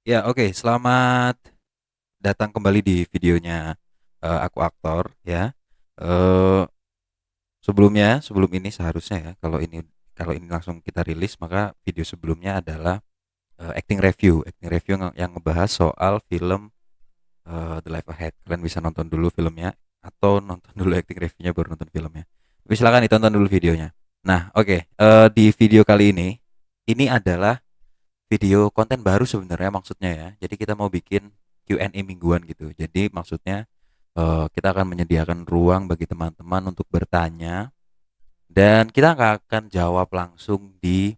Ya, oke. Selamat datang kembali di videonya aku aktor ya. Eh sebelum ini seharusnya ya, kalau ini langsung kita rilis, maka video sebelumnya adalah acting review yang ngebahas soal film The Life Ahead. Kalian bisa nonton dulu filmnya atau nonton dulu acting reviewnya baru nonton filmnya. Tapi silakan ditonton dulu videonya. Nah, oke. Di video kali ini adalah video konten baru sebenarnya maksudnya ya. Jadi kita mau bikin Q&A mingguan gitu. Jadi maksudnya kita akan menyediakan ruang bagi teman-teman untuk bertanya dan kita nggak akan jawab langsung di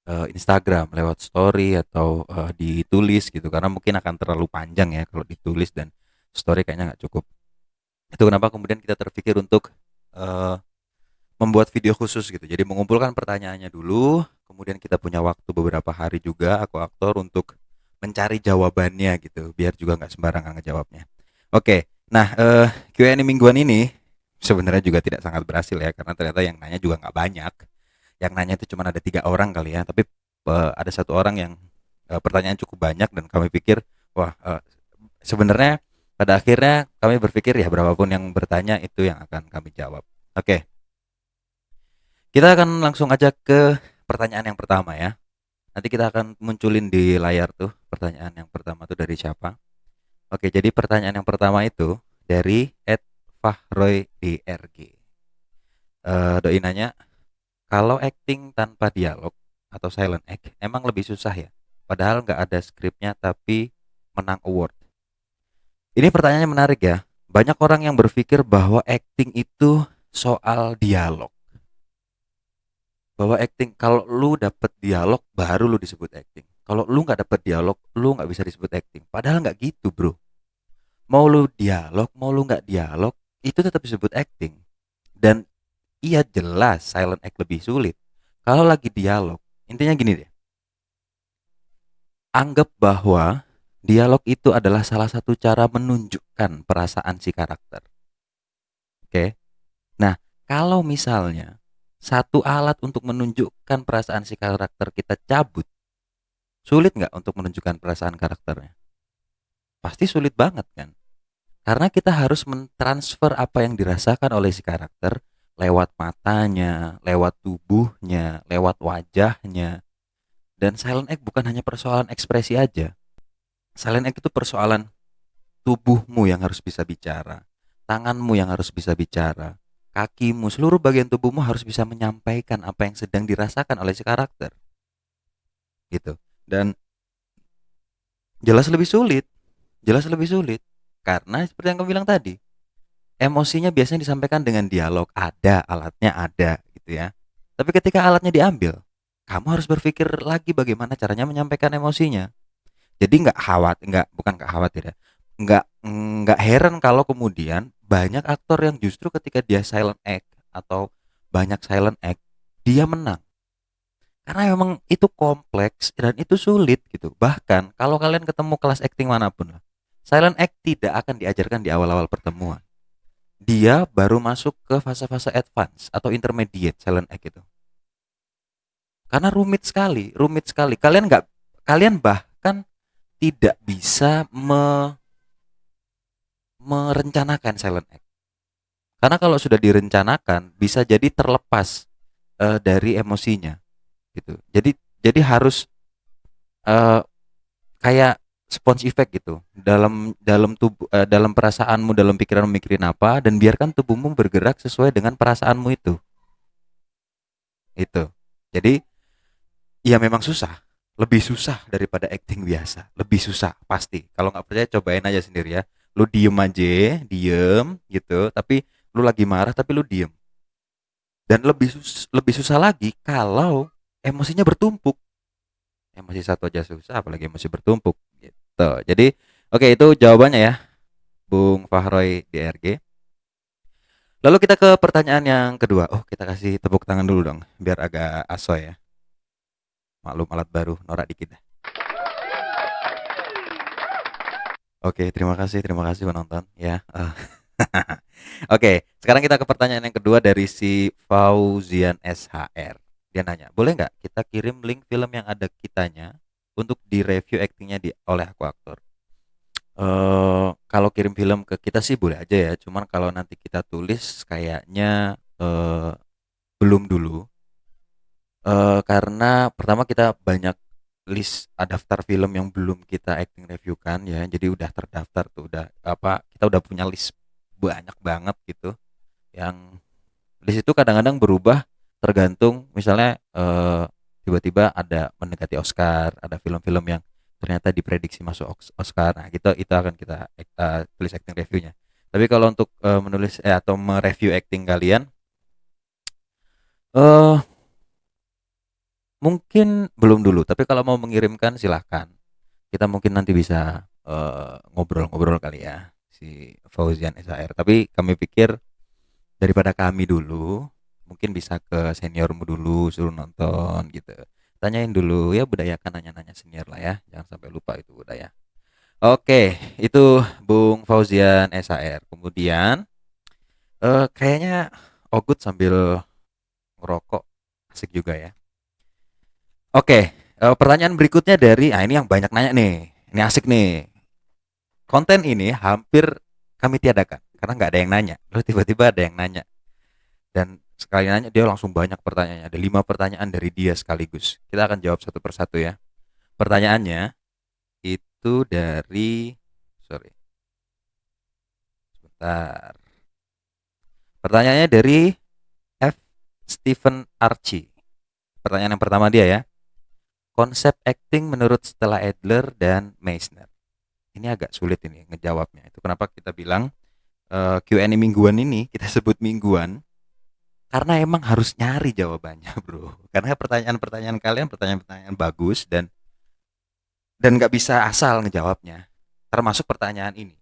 Instagram lewat story atau ditulis gitu karena mungkin akan terlalu panjang ya kalau ditulis dan story kayaknya nggak cukup. Itu kenapa kemudian kita terpikir untuk eh, membuat video khusus gitu. Jadi mengumpulkan pertanyaannya dulu, kemudian kita punya waktu beberapa hari juga aku aktor untuk mencari jawabannya gitu, biar juga nggak sembarangan ngejawabnya. Oke, nah Q&A mingguan ini sebenarnya juga tidak sangat berhasil ya, karena ternyata yang nanya juga nggak banyak. Yang nanya itu cuma ada 3 orang kali ya, tapi ada satu orang yang pertanyaan cukup banyak dan kami pikir, wah sebenarnya pada akhirnya kami berpikir ya berapapun yang bertanya itu yang akan kami jawab. Oke, kita akan langsung aja ke pertanyaan yang pertama ya. Nanti kita akan munculin di layar tuh pertanyaan yang pertama tuh dari siapa. Oke, jadi pertanyaan yang pertama itu dari @fahroy_drg. Doi nanya, kalau acting tanpa dialog atau silent act emang lebih susah ya? Padahal nggak ada skripnya tapi menang award. Ini pertanyaannya menarik ya. Banyak orang yang berpikir bahwa acting itu soal dialog. Bahwa acting kalau lu dapet dialog baru lu disebut acting. Kalau lu nggak dapet dialog, lu nggak bisa disebut acting. Padahal nggak gitu, bro. Mau lu dialog, mau lu nggak dialog, itu tetap disebut acting. Dan iya jelas silent act lebih sulit. Kalau lagi dialog, intinya gini deh. Anggap bahwa dialog itu adalah salah satu cara menunjukkan perasaan si karakter. Oke. Nah, kalau misalnya satu alat untuk menunjukkan perasaan si karakter kita cabut, sulit nggak untuk menunjukkan perasaan karakternya? Pasti sulit banget kan? Karena kita harus mentransfer apa yang dirasakan oleh si karakter lewat matanya, lewat tubuhnya, lewat wajahnya. Dan silent act bukan hanya persoalan ekspresi aja. Silent act itu persoalan tubuhmu yang harus bisa bicara, tanganmu yang harus bisa bicara, kakimu, seluruh bagian tubuhmu harus bisa menyampaikan apa yang sedang dirasakan oleh si karakter. Gitu. Dan jelas lebih sulit, jelas lebih sulit. Karena seperti yang kamu bilang tadi, emosinya biasanya disampaikan dengan dialog, ada alatnya ada gitu ya. Tapi ketika alatnya diambil, kamu harus berpikir lagi bagaimana caranya menyampaikan emosinya. Jadi bukan nggak khawatir ya, nggak heran kalau kemudian banyak aktor yang justru ketika dia silent act atau banyak silent act dia menang karena memang itu kompleks dan itu sulit gitu. Bahkan kalau kalian ketemu kelas acting manapun lah, silent act tidak akan diajarkan di awal-awal pertemuan, dia baru masuk ke fase-fase advance atau intermediate silent act itu. Karena rumit sekali. Kalian bahkan tidak bisa merencanakan silent act. Karena kalau sudah direncanakan bisa jadi terlepas dari emosinya gitu. Jadi harus eh, kayak sponge effect gitu dalam dalam tubuh dalam perasaanmu, dalam pikiran mikirin apa, dan biarkan tubuhmu bergerak sesuai dengan perasaanmu itu. Jadi ya memang susah, lebih susah daripada acting biasa, lebih susah pasti. Kalau nggak percaya cobain aja sendiri ya. Lu diem aja, diem gitu, tapi lu lagi marah tapi lu diem. Dan lebih susah lagi kalau emosinya bertumpuk. Emosi satu aja susah, apalagi emosi bertumpuk gitu. Jadi oke, itu jawabannya ya, Bung Fahroy DRG. Lalu kita ke pertanyaan yang kedua. Oh, kita kasih tepuk tangan dulu dong, biar agak asoy ya. Maklum alat baru, norak dikit dah. Oke, terima kasih penonton ya. Oke, sekarang kita ke pertanyaan yang kedua dari si Fauzian SHR. Dia nanya, boleh nggak kita kirim link film yang ada kitanya untuk direview aktingnya oleh aku aktor. Kalau kirim film ke kita sih boleh aja ya, cuman kalau nanti kita tulis kayaknya belum dulu. Karena pertama kita banyak list daftar film yang belum kita acting review kan ya, jadi udah terdaftar tuh, udah apa, kita udah punya list banyak banget gitu. Yang list itu kadang-kadang berubah tergantung misalnya tiba-tiba ada mendekati Oscar, ada film-film yang ternyata diprediksi masuk Oscar. Nah, itu akan kita tulis acting reviewnya. Tapi kalau untuk menulis atau mereview acting kalian, eh mungkin belum dulu, tapi kalau mau mengirimkan silahkan. Kita mungkin nanti bisa ngobrol-ngobrol kali ya si Fauzian SHR. Tapi kami pikir daripada kami dulu, mungkin bisa ke seniormu dulu suruh nonton gitu. Tanyain dulu ya, budayakan nanya-nanya senior lah ya. Jangan sampai lupa itu budaya. Oke, itu Bung Fauzian SHR. Kemudian kayaknya Ogut sambil ngerokok asik juga ya. Oke, pertanyaan berikutnya dari, ini yang banyak nanya nih. Ini asik nih. Konten ini hampir kami tiadakan karena nggak ada yang nanya. Lalu tiba-tiba ada yang nanya, dan sekali nanya dia langsung banyak pertanyaannya. Ada 5 pertanyaan dari dia sekaligus. Kita akan jawab satu persatu ya. Pertanyaannya itu dari, sorry, sebentar. Pertanyaannya dari F. Stephen Archie. Pertanyaan yang pertama dia ya. Konsep acting menurut Stella Adler dan Meisner. Ini agak sulit ini ngejawabnya. Itu kenapa kita bilang Q&A mingguan ini kita sebut mingguan, karena emang harus nyari jawabannya, bro. Karena pertanyaan-pertanyaan kalian pertanyaan-pertanyaan bagus, dan nggak bisa asal ngejawabnya. Termasuk pertanyaan ini.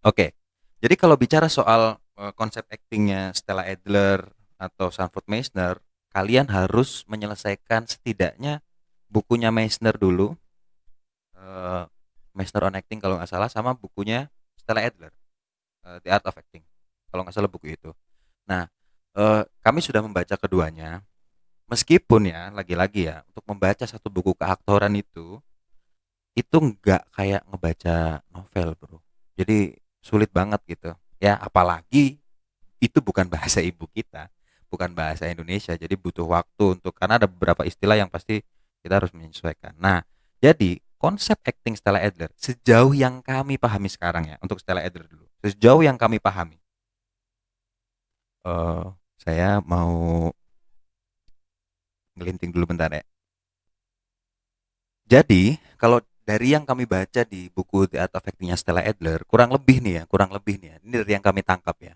Oke. Jadi kalau bicara soal konsep aktingnya Stella Adler atau Sanford Meisner, kalian harus menyelesaikan setidaknya bukunya Meisner dulu, eh, Meisner on Acting kalau nggak salah, sama bukunya Stella Adler, The Art of Acting. Kalau nggak salah buku itu. Nah, kami sudah membaca keduanya. Meskipun ya, lagi-lagi ya, untuk membaca satu buku keaktoran itu nggak kayak ngebaca novel, bro. Jadi sulit banget gitu. Ya, apalagi itu bukan bahasa ibu kita, bukan bahasa Indonesia. Jadi butuh waktu untuk, karena ada beberapa istilah yang pasti kita harus menyesuaikan. Nah, jadi konsep acting Stella Adler sejauh yang kami pahami sekarang ya, untuk Stella Adler dulu. Sejauh yang kami pahami, eh saya mau ngelinting dulu bentar ya. Jadi, kalau dari yang kami baca di buku The Art of Acting-nya Stella Adler, kurang lebih nih ya, ini dari yang kami tangkap ya.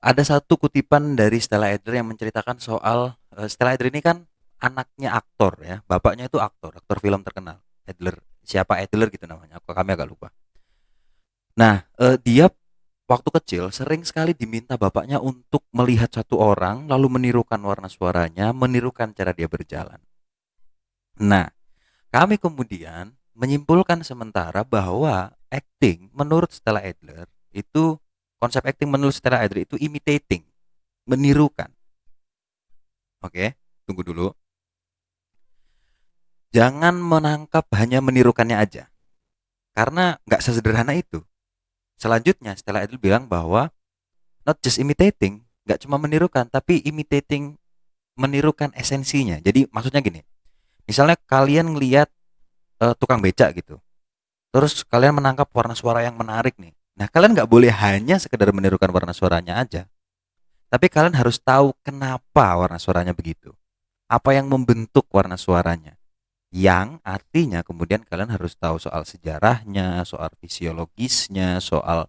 Ada satu kutipan dari Stella Adler yang menceritakan soal Stella Adler ini kan anaknya aktor ya, bapaknya itu aktor, aktor film terkenal. Adler, siapa Adler gitu namanya, kami agak lupa. Nah, dia waktu kecil sering sekali diminta bapaknya untuk melihat satu orang, lalu menirukan warna suaranya, menirukan cara dia berjalan. Nah, kami kemudian menyimpulkan sementara bahwa acting menurut Stella Adler itu, konsep acting menurut Stella Adler itu imitating, menirukan. Oke, tunggu dulu. Jangan menangkap hanya menirukannya aja, karena nggak sesederhana itu. Selanjutnya Stella Adler bilang bahwa not just imitating, nggak cuma menirukan, tapi imitating, menirukan esensinya. Jadi maksudnya gini, misalnya kalian ngelihat tukang becak gitu, terus kalian menangkap warna suara yang menarik nih. Nah, kalian nggak boleh hanya sekedar menirukan warna suaranya aja, tapi kalian harus tahu kenapa warna suaranya begitu. Apa yang membentuk warna suaranya. Yang artinya kemudian kalian harus tahu soal sejarahnya, soal fisiologisnya, soal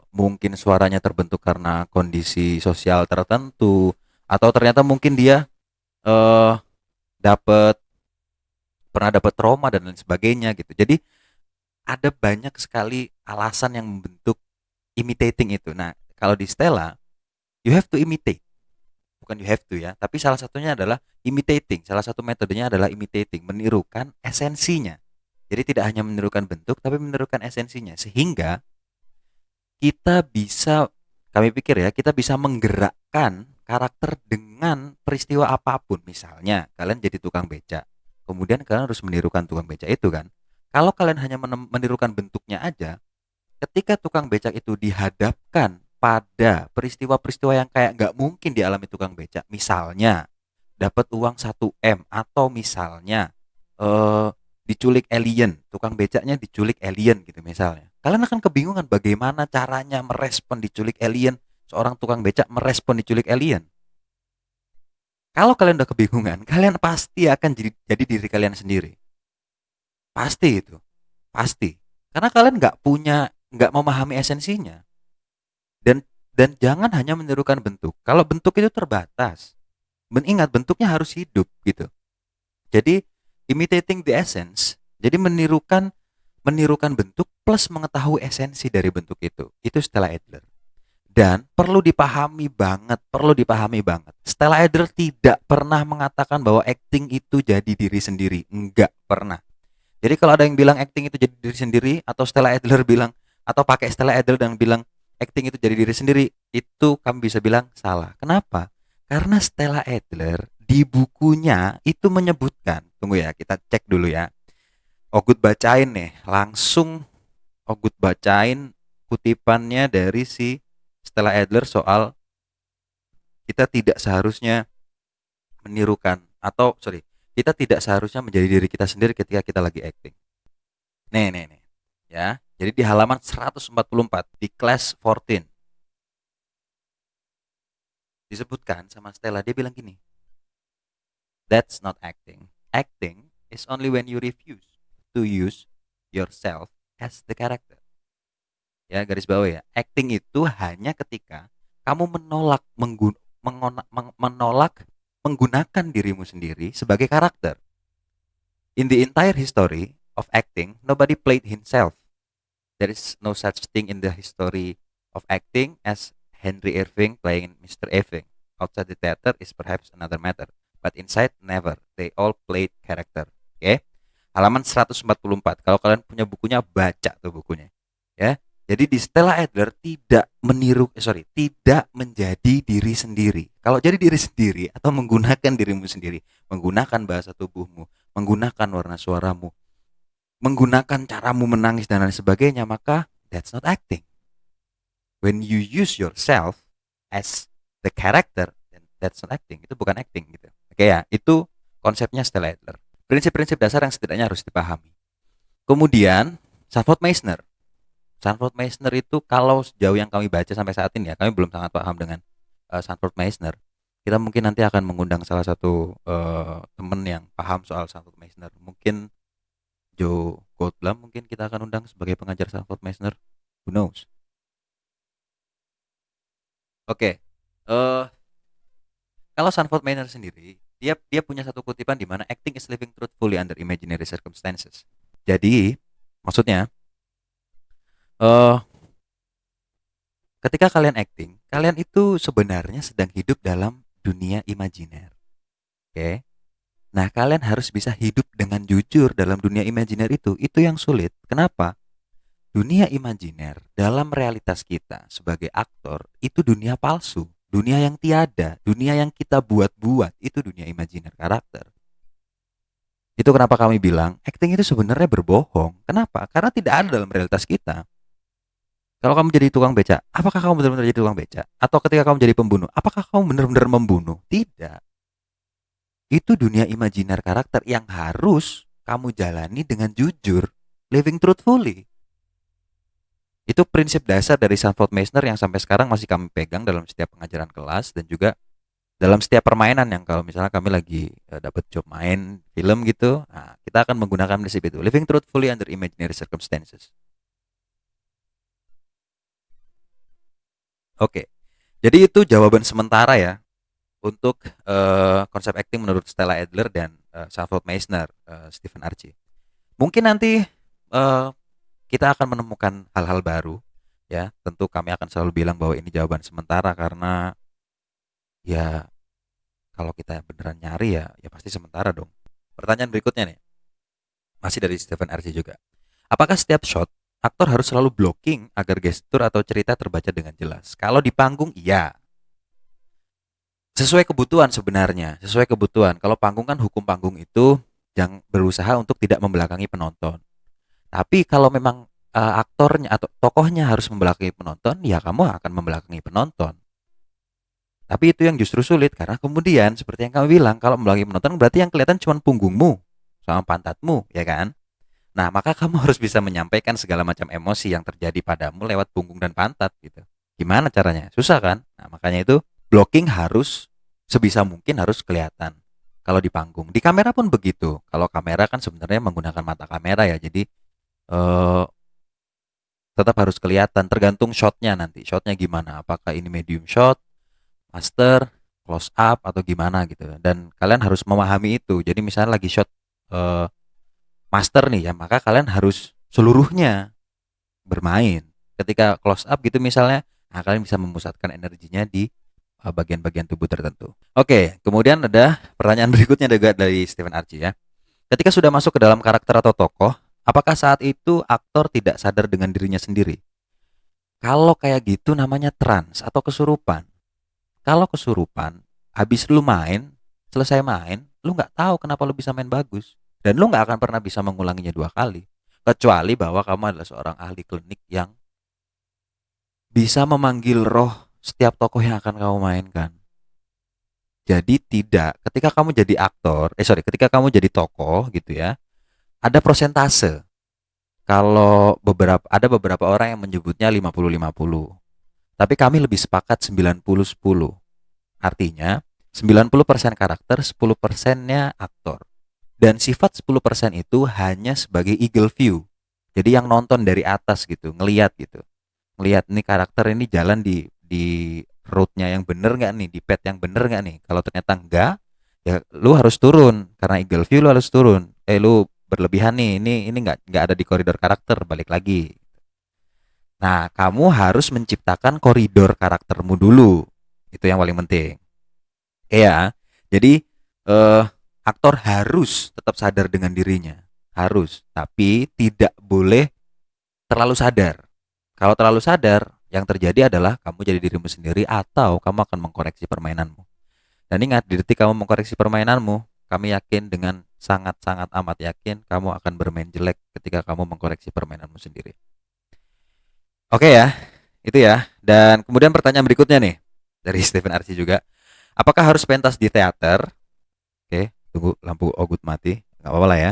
mungkin suaranya terbentuk karena kondisi sosial tertentu, atau ternyata mungkin dia eh dapat pernah dapat trauma dan lain sebagainya gitu. Jadi ada banyak sekali alasan yang membentuk imitating itu. Nah, kalau di Stella, you have to imitate. Bukan you have to ya, tapi salah satunya adalah imitating. Salah satu metodenya adalah imitating, menirukan esensinya. Jadi tidak hanya menirukan bentuk, tapi menirukan esensinya. Sehingga kita bisa, kami pikir ya, kita bisa menggerakkan karakter dengan peristiwa apapun, misalnya kalian jadi tukang beca, kemudian kalian harus menirukan tukang beca itu kan. Kalau kalian hanya menirukan bentuknya aja, ketika tukang becak itu dihadapkan pada peristiwa-peristiwa yang kayak nggak mungkin dialami tukang becak, misalnya dapat uang 1 M, atau misalnya eh, diculik alien, tukang becaknya diculik alien gitu misalnya. Kalian akan kebingungan bagaimana caranya merespon diculik alien, seorang tukang becak merespon diculik alien. Kalau kalian udah kebingungan, kalian pasti akan jadi diri kalian sendiri. Pasti itu, pasti. Karena kalian nggak memahami esensinya. Dan jangan hanya menirukan bentuk. Kalau bentuk itu terbatas, ingat bentuknya harus hidup gitu. Jadi imitating the essence. Jadi menirukan bentuk plus mengetahui esensi dari bentuk itu. Itu Stella Adler. Dan perlu dipahami banget. Stella Adler tidak pernah mengatakan bahwa acting itu jadi diri sendiri. Enggak pernah. Jadi kalau ada yang bilang acting itu jadi diri sendiri, atau Stella Adler bilang, atau pakai Stella Adler dan bilang acting itu jadi diri sendiri, itu kami bisa bilang salah. Kenapa? Karena Stella Adler di bukunya itu menyebutkan, tunggu ya, kita cek dulu ya. Ogut bacain nih, langsung Ogut bacain kutipannya dari si Stella Adler soal kita tidak seharusnya menirukan, atau sorry, kita tidak seharusnya menjadi diri kita sendiri ketika kita lagi acting. Nih. Ya. Jadi di halaman 144 di class 14 disebutkan sama Stella, dia bilang gini. That's not acting. Acting is only when you refuse to use yourself as the character. Ya, garis bawah ya. Acting itu hanya ketika kamu menolak menggunakan dirimu sendiri sebagai karakter. In the entire history of acting, nobody played himself. There is no such thing in the history of acting as Henry Irving playing Mr. Irving. Outside the theater is perhaps another matter, but inside never. They all played character. Oke. Okay? Halaman 144. Kalau kalian punya bukunya, baca tuh bukunya. Ya. Jadi di Stella Adler tidak tidak menjadi diri sendiri. Kalau jadi diri sendiri atau menggunakan dirimu sendiri, menggunakan bahasa tubuhmu, menggunakan warna suaramu, menggunakan caramu menangis dan lain sebagainya, maka that's not acting. When you use yourself as the character, then that's not acting. Itu bukan acting gitu. Oke ya, itu konsepnya Stella Adler. Prinsip-prinsip dasar yang setidaknya harus dipahami. Kemudian Sanford Meisner. Sanford Meisner itu kalau sejauh yang kami baca sampai saat ini ya, kami belum sangat paham dengan Sanford Meisner. Kita mungkin nanti akan mengundang salah satu teman yang paham soal Sanford Meisner. Mungkin Joe Goldblum mungkin kita akan undang sebagai pengajar Sanford Meisner. Who knows? Oke. Kalau Sanford Meisner sendiri, dia punya satu kutipan di mana acting is living truthfully under imaginary circumstances. Jadi, maksudnya ketika kalian acting, kalian itu sebenarnya sedang hidup dalam dunia imajiner. Oke. Nah, kalian harus bisa hidup dengan jujur dalam dunia imajiner itu. Itu yang sulit. Kenapa? Dunia imajiner dalam realitas kita sebagai aktor itu dunia palsu, dunia yang tiada, dunia yang kita buat-buat, itu dunia imajiner karakter. Itu kenapa kami bilang acting itu sebenarnya berbohong. Kenapa? Karena tidak ada dalam realitas kita. Kalau kamu jadi tukang beca, apakah kamu benar-benar jadi tukang beca? Atau ketika kamu jadi pembunuh, apakah kamu benar-benar membunuh? Tidak. Itu dunia imajiner karakter yang harus kamu jalani dengan jujur, living truthfully. Itu prinsip dasar dari Sanford Meisner yang sampai sekarang masih kami pegang dalam setiap pengajaran kelas dan juga dalam setiap permainan yang kalau misalnya kami lagi dapat job main film gitu, nah, kita akan menggunakan prinsip itu, living truthfully under imaginary circumstances. Oke, jadi itu jawaban sementara ya untuk konsep acting menurut Stella Adler dan Sanford Meisner, Stephen Archie. Mungkin nanti kita akan menemukan hal-hal baru ya. Tentu kami akan selalu bilang bahwa ini jawaban sementara karena ya kalau kita beneran nyari ya pasti sementara dong. Pertanyaan berikutnya nih, masih dari Stephen Archie juga. Apakah setiap shot aktor harus selalu blocking agar gestur atau cerita terbaca dengan jelas? Kalau di panggung iya. Sesuai kebutuhan sebenarnya, sesuai kebutuhan. Kalau panggung kan hukum panggung itu yang berusaha untuk tidak membelakangi penonton. Tapi kalau memang aktornya atau tokohnya harus membelakangi penonton, ya kamu akan membelakangi penonton. Tapi itu yang justru sulit karena kemudian seperti yang kamu bilang, kalau membelakangi penonton berarti yang kelihatan cuma punggungmu sama pantatmu, ya kan? Nah, maka kamu harus bisa menyampaikan segala macam emosi yang terjadi padamu lewat punggung dan pantat gitu. Gimana caranya? Susah kan? Nah, makanya itu blocking harus sebisa mungkin harus kelihatan kalau di panggung. Di kamera pun begitu. Kalau kamera kan sebenarnya menggunakan mata kamera ya. Jadi eh, tetap harus kelihatan tergantung shotnya nanti. Shotnya gimana? Apakah ini medium shot, master, close up atau gimana gitu. Dan kalian harus memahami itu. Jadi misalnya lagi shot eh, master nih ya, maka kalian harus seluruhnya bermain. Ketika close up gitu misalnya, nah kalian bisa memusatkan energinya di bagian-bagian tubuh tertentu. Oke, kemudian ada pertanyaan berikutnya juga dari Stephen Archie ya. Ketika sudah masuk ke dalam karakter atau tokoh, apakah saat itu aktor tidak sadar dengan dirinya sendiri? Kalau kayak gitu namanya trans atau kesurupan. Kalau kesurupan, habis lu main, selesai main, lu nggak tahu kenapa lu bisa main bagus. Dan lu nggak akan pernah bisa mengulanginya 2 kali. Kecuali bahwa kamu adalah seorang ahli klinik yang bisa memanggil roh setiap tokoh yang akan kamu mainkan. Jadi tidak, ketika kamu jadi aktor, ketika kamu jadi tokoh gitu ya, ada prosentase. Kalau ada beberapa orang yang menyebutnya 50-50. Tapi kami lebih sepakat 90-10. Artinya 90% karakter, 10%-nya aktor. Dan sifat 10% itu hanya sebagai eagle view. Jadi yang nonton dari atas gitu, ngelihat gitu. Ngelihat nih karakter ini jalan di route-nya yang bener nggak nih, di path yang bener nggak nih. Kalau ternyata enggak, ya lu harus turun karena eagle view lu harus turun. Lu berlebihan nih, ini nggak ada di koridor karakter, balik lagi. Nah, kamu harus menciptakan koridor karaktermu dulu. Itu yang paling penting. Iya, jadi eh, aktor harus tetap sadar dengan dirinya, harus, tapi tidak boleh terlalu sadar. Kalau terlalu sadar, yang terjadi adalah kamu jadi dirimu sendiri atau kamu akan mengkoreksi permainanmu. Dan ingat, di detik kamu mengkoreksi permainanmu, kami yakin dengan sangat-sangat amat yakin kamu akan bermain jelek ketika kamu mengkoreksi permainanmu sendiri. Oke ya, itu ya. Dan kemudian pertanyaan berikutnya nih dari Stephen Archie juga. Apakah harus pentas di teater? Oke, tunggu lampu ogut mati. Nggak apa-apa lah ya.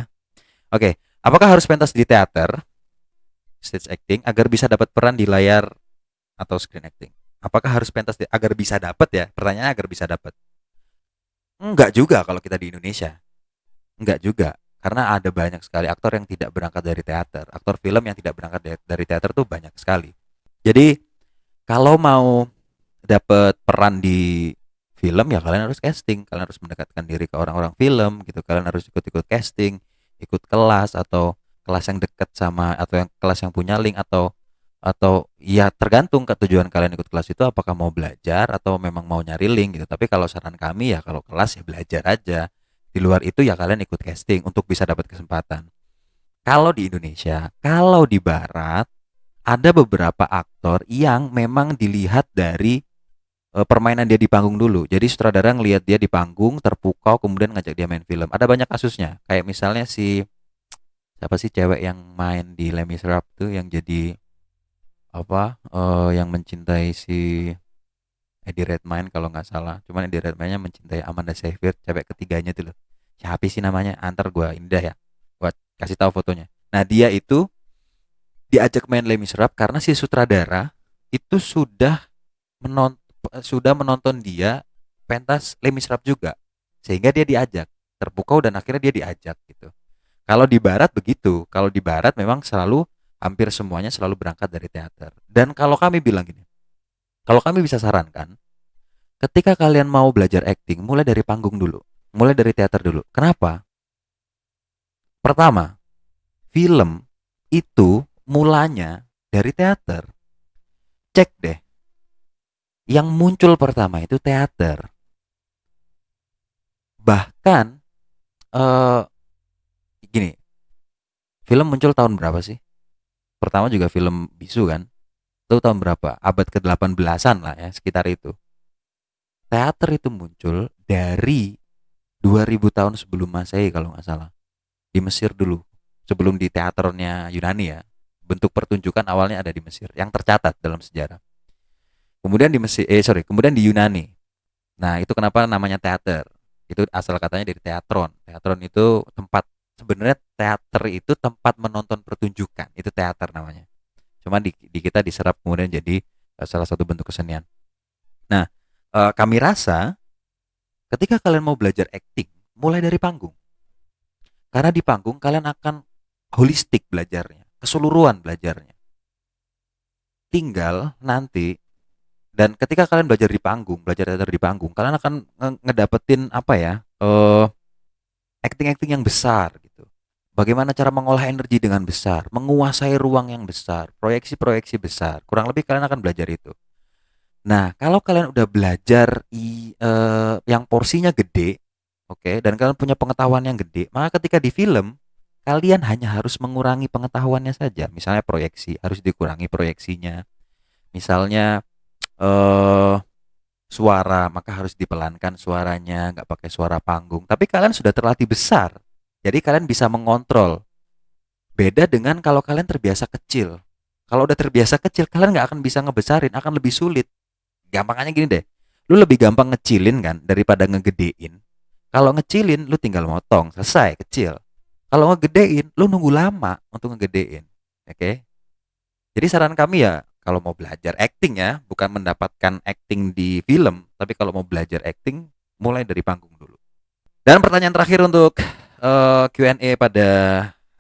Oke, apakah harus pentas di teater, stage acting, agar bisa dapat peran di layar atau screen acting? Apakah harus agar bisa dapat ya? Pertanyaannya agar bisa dapat. Enggak juga kalau kita di Indonesia. Enggak juga. Karena ada banyak sekali aktor yang tidak berangkat dari teater. Aktor film yang tidak berangkat dari teater tuh banyak sekali. Jadi, kalau mau dapat peran di film ya kalian harus casting, kalian harus mendekatkan diri ke orang-orang film gitu, kalian harus ikut-ikut casting, ikut kelas atau kelas yang dekat sama atau yang kelas yang punya link atau ya tergantung ke tujuan kalian ikut kelas itu apakah mau belajar atau memang mau nyari link gitu. Tapi kalau saran kami ya kalau kelas ya belajar aja. Di luar itu ya kalian ikut casting untuk bisa dapat kesempatan. Kalau di Indonesia, kalau di barat ada beberapa aktor yang memang dilihat dari permainan dia di panggung dulu. Jadi sutradara ngelihat dia di panggung terpukau kemudian ngajak dia main film. Ada banyak kasusnya. Kayak misalnya siapa sih cewek yang main di Les Miserables tuh yang jadi yang mencintai si Eddie Redmayne kalau nggak salah. Cuman Eddie Redmayne-nya mencintai Amanda Seyfried, cewek ketiganya tuh loh. Siapa sih namanya? Antar gua indah ya. Gua kasih tahu fotonya. Nah, dia itu diajak main Les Miserables karena si sutradara itu sudah menonton dia pentas Les Miserables juga, sehingga dia diajak, terpukau dan akhirnya dia diajak gitu. Kalau di barat begitu, kalau di barat memang selalu hampir semuanya selalu berangkat dari teater. Dan kalau kami bilang gini, kalau kami bisa sarankan, ketika kalian mau belajar acting, mulai dari panggung dulu, mulai dari teater dulu. Kenapa? Pertama, film itu mulanya dari teater. Cek deh, yang muncul pertama itu teater. Bahkan eh gini, film muncul tahun berapa sih? Pertama juga film bisu kan? Itu tahun berapa? Abad ke-18-an lah ya, sekitar itu. teater itu muncul dari 2000 tahun sebelum Masehi kalau nggak salah. Di Mesir dulu. Sebelum di teaternya Yunani ya. Bentuk pertunjukan awalnya ada di Mesir yang tercatat dalam sejarah. Kemudian di kemudian di Yunani. Nah, itu kenapa namanya teater. Itu asal katanya dari teatron. Teatron itu tempat, sebenarnya teater itu tempat menonton pertunjukan. Itu teater namanya. Cuma di kita diserap kemudian jadi salah satu bentuk kesenian. Nah, kami rasa ketika kalian mau belajar acting, mulai dari panggung. Karena di panggung kalian akan holistik belajarnya, keseluruhan belajarnya. Tinggal nanti, dan ketika kalian belajar di panggung, belajar teater di panggung, kalian akan ngedapetin apa ya? Acting-acting yang besar gitu. Bagaimana cara mengolah energi dengan besar, menguasai ruang yang besar, proyeksi-proyeksi besar. Kurang lebih kalian akan belajar itu. Nah, kalau kalian udah belajar yang porsinya gede, oke, dan kalian punya pengetahuan yang gede, maka ketika di film, kalian hanya harus mengurangi pengetahuannya saja. Misalnya proyeksi, harus dikurangi proyeksinya. Misalnya eh suara, maka harus dipelankan suaranya, nggak pakai suara panggung. Tapi kalian sudah terlatih besar, jadi kalian bisa mengontrol. Beda dengan kalau kalian terbiasa kecil. Kalau udah terbiasa kecil, kalian nggak akan bisa ngebesarin, akan lebih sulit. Gampangnya gini deh, lu lebih gampang ngecilin kan daripada ngegedein. Kalau ngecilin, lu tinggal motong, selesai, kecil. Kalau ngegedein, lu nunggu lama untuk ngegedein. Oke? Jadi saran kami ya, kalau mau belajar acting ya, bukan mendapatkan acting di film, tapi kalau mau belajar acting, mulai dari panggung dulu. Dan pertanyaan terakhir untuk Q&A pada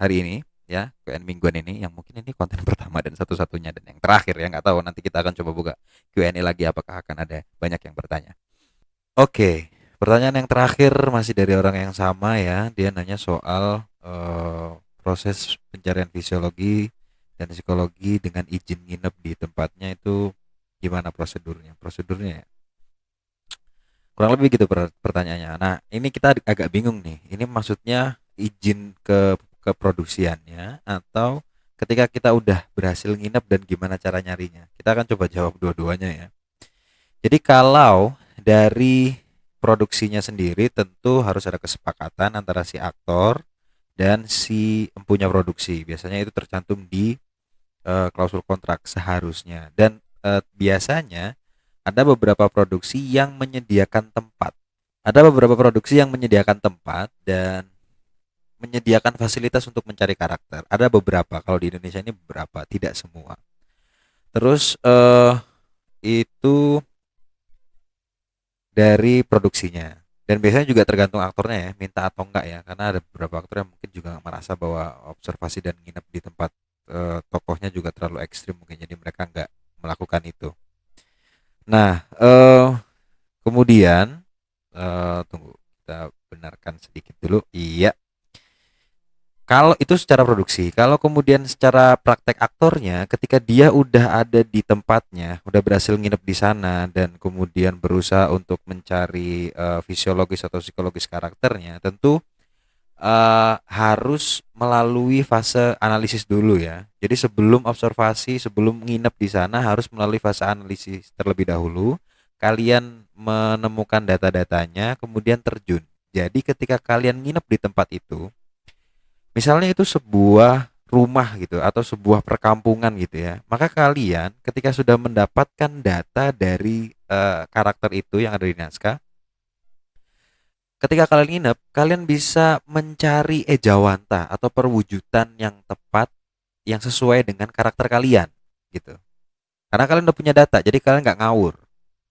hari ini, ya, Q&A mingguan ini, yang mungkin ini konten pertama dan satu-satunya dan yang terakhir ya, nggak tahu nanti kita akan coba buka Q&A lagi apakah akan ada banyak yang bertanya. Oke, pertanyaan yang terakhir masih dari orang yang sama ya, dia nanya soal proses pencarian fisiologi dan psikologi dengan izin nginep di tempatnya itu gimana prosedurnya? Prosedurnya ya. Kurang lebih gitu pertanyaannya. Nah, ini kita agak bingung nih. Ini maksudnya izin ke produksiannya atau ketika kita udah berhasil nginep dan gimana cara nyarinya? Kita akan coba jawab dua-duanya ya. Jadi kalau dari produksinya sendiri tentu harus ada kesepakatan antara si aktor dan si empunya produksi. Biasanya itu tercantum di klausul kontrak seharusnya. Dan biasanya ada beberapa produksi yang menyediakan tempat. Ada beberapa produksi yang menyediakan tempat dan menyediakan fasilitas untuk mencari karakter. Ada beberapa, kalau di Indonesia ini beberapa, tidak semua. Terus itu dari produksinya. Dan biasanya juga tergantung aktornya ya, minta atau enggak ya. Karena ada beberapa aktor yang mungkin juga merasa bahwa observasi dan nginep di tempat tokohnya juga terlalu ekstrim mungkin, jadi mereka enggak melakukan itu. Nah, kemudian tunggu kita benarkan sedikit dulu. Iya. Kalau itu secara produksi, kalau kemudian secara praktek aktornya, ketika dia udah ada di tempatnya, udah berhasil nginep di sana dan kemudian berusaha untuk mencari fisiologis atau psikologis karakternya, tentu harus melalui fase analisis dulu ya. Jadi sebelum observasi, sebelum nginep di sana harus melalui fase analisis terlebih dahulu. Kalian menemukan data-datanya, kemudian terjun. Jadi ketika kalian nginep di tempat itu, misalnya itu sebuah rumah gitu atau sebuah perkampungan gitu ya, maka kalian ketika sudah mendapatkan data dari karakter itu yang ada di naskah, ketika kalian nginep, kalian bisa mencari ejawanta atau perwujudan yang tepat yang sesuai dengan karakter kalian gitu. Karena kalian udah punya data, jadi kalian nggak ngawur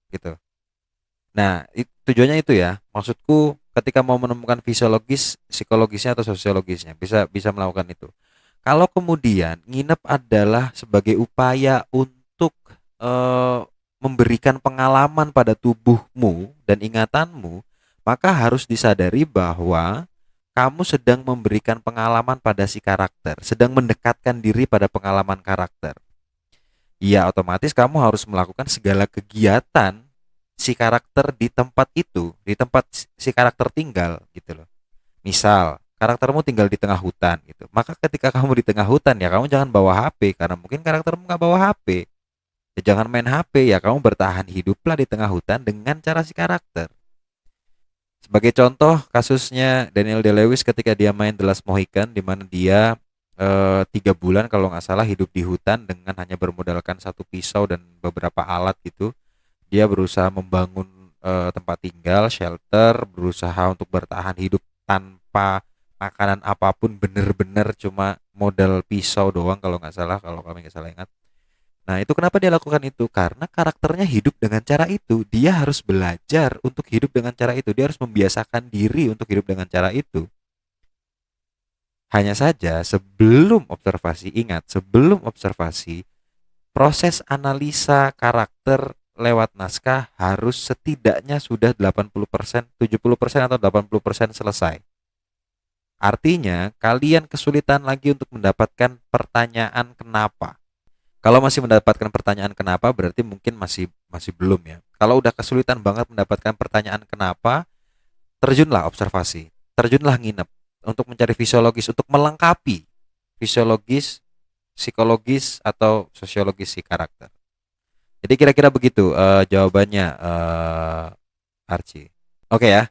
gitu. Nah, tujuannya itu ya. Maksudku ketika mau menemukan fisiologis, psikologisnya atau sosiologisnya, bisa bisa melakukan itu. Kalau kemudian nginep adalah sebagai upaya untuk eh, memberikan pengalaman pada tubuhmu dan ingatanmu, maka harus disadari bahwa kamu sedang memberikan pengalaman pada si karakter, sedang mendekatkan diri pada pengalaman karakter. Ya, otomatis kamu harus melakukan segala kegiatan si karakter di tempat itu, di tempat si karakter tinggal gitu loh. Misal, karaktermu tinggal di tengah hutan gitu. Maka ketika kamu di tengah hutan ya kamu jangan bawa HP karena mungkin karaktermu nggak bawa HP. Ya jangan main HP, ya kamu bertahan hiduplah di tengah hutan dengan cara si karakter. Sebagai contoh kasusnya Daniel Day-Lewis ketika dia main The Last Mohican, di mana dia 3 bulan kalau nggak salah hidup di hutan dengan hanya bermodalkan satu pisau dan beberapa alat gitu. Dia berusaha membangun tempat tinggal, shelter, berusaha untuk bertahan hidup tanpa makanan apapun, bener-bener cuma modal pisau doang kalau nggak salah, kalau kami nggak salah ingat. Nah, itu kenapa dia lakukan itu? Karena karakternya hidup dengan cara itu. Dia harus belajar untuk hidup dengan cara itu. Dia harus membiasakan diri untuk hidup dengan cara itu. Hanya saja sebelum observasi, ingat, sebelum observasi, proses analisa karakter lewat naskah harus setidaknya sudah 80%, 70% atau 80% selesai. Artinya, kalian kesulitan lagi untuk mendapatkan pertanyaan kenapa. Kalau masih mendapatkan pertanyaan kenapa, berarti mungkin masih masih belum ya. Kalau udah kesulitan banget mendapatkan pertanyaan kenapa, terjunlah observasi, terjunlah nginep untuk mencari fisiologis, untuk melengkapi fisiologis, psikologis atau sosiologis si karakter. Jadi kira-kira begitu jawabannya, Archie. Oke ya.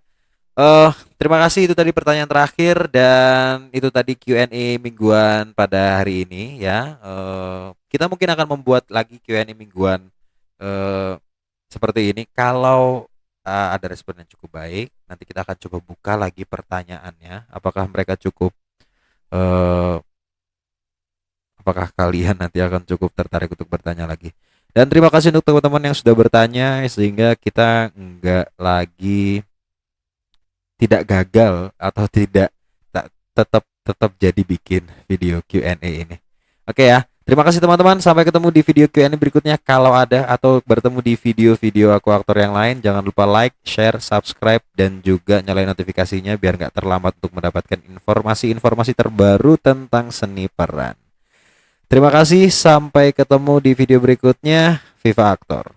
Terima kasih, itu tadi pertanyaan terakhir dan itu tadi Q&A mingguan pada hari ini ya. Kita mungkin akan membuat lagi Q&A mingguan eh, seperti ini kalau ada respon yang cukup baik. Nanti kita akan coba buka lagi pertanyaannya. Eh, apakah kalian nanti akan cukup tertarik untuk bertanya lagi? Dan terima kasih untuk teman-teman yang sudah bertanya sehingga kita nggak lagi tidak gagal atau tidak tetap tetap jadi bikin video Q&A ini. Oke ya. Terima kasih teman-teman. Sampai ketemu di video Q&A berikutnya kalau ada, atau bertemu di video-video aku aktor yang lain. Jangan lupa like, share, subscribe dan juga nyalain notifikasinya biar nggak terlambat untuk mendapatkan informasi-informasi terbaru tentang seni peran. Terima kasih. Sampai ketemu di video berikutnya. Viva Aktor.